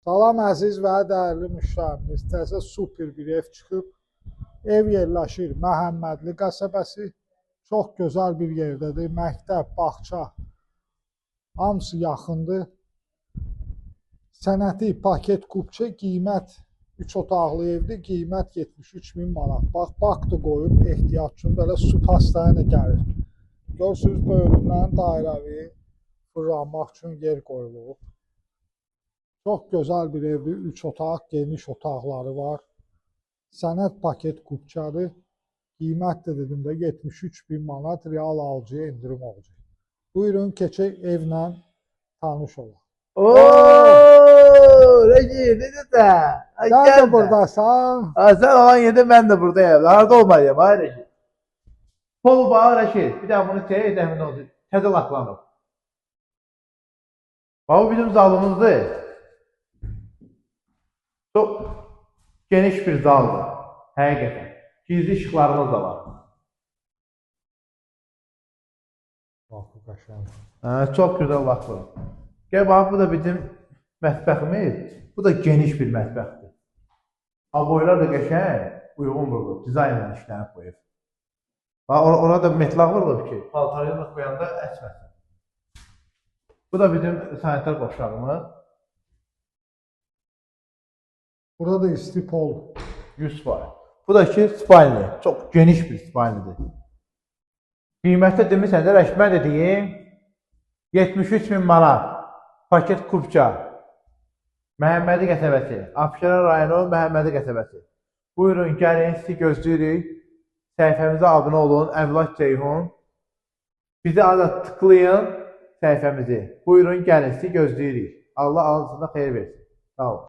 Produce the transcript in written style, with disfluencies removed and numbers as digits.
Salam əziz və dəyərli müştərimiz, təzə super bir ev çıxıb. Ev yerləşir Məhəmmədli qəsəbəsi. Çox gözəl bir yerdədir. Məktəb, bağça, hamısı yaxındır. Sənəti paket kupçe, qiymət 3 otaqlı evdir, qiymət 73.000 manat. Bax, da qoyub ehtiyac üçün belə su pastaya gəlir. Görürsünüz, bölümdən dairəvi fırlanmaq üçün yer qoyulub. Çox gözəl bir evdir, 3 otaq, geniş otaqları var. Sənət paket kupçadır. Qiymət də dedim də 73.000 manat real alıcıya indirim olacaq. Buyurun, keçək evlə tanış olaq. Ooo, Rəqi, necəsən? Sən də buradasan. Sən olan yerdə mən də buradayım. Harada olmalıyım, ay Rəqi? Pol bağı Rəqi, bir də bunu təmin oldu. Təzə laklanıb. Bu bizim zalımızdır. Çox geniş bir zaldır, həqiqətən. Gizli işıqlarımız da var. Baxı qaşan. Çox gözəl laklanıb. Gəl bax, bu da bizim mətbəximiz. Bu da geniş bir mətbəxdir. Boylar da qəşəng, uyğun vurulub, dizaynla işlənib bu ev. Ona da metlaq vurulub ki, paltarıyla qoyanda əsməsin. Bu da bizim sanitar qovşağımız. Burada da isti pol. 100%. Bu da ki, spalni. Çox geniş bir spalnidir. Qiymətdə demirsən də, mən də deyim, 73.000 manat. Paket kupça. Məhəmmədi qəsəbəsi. Abşeron rayonu Məhəmmədi qəsəbəsi. Buyurun, gəlin, sizi gözləyirik. Səhifəmizə abunə olun, Əmlak Ceyhun. Bizi tıklayın səhifəmizi. Buyurun, gəlin, sizi gözləyirik. Allah ağzına xeyir versin. Sağ olun.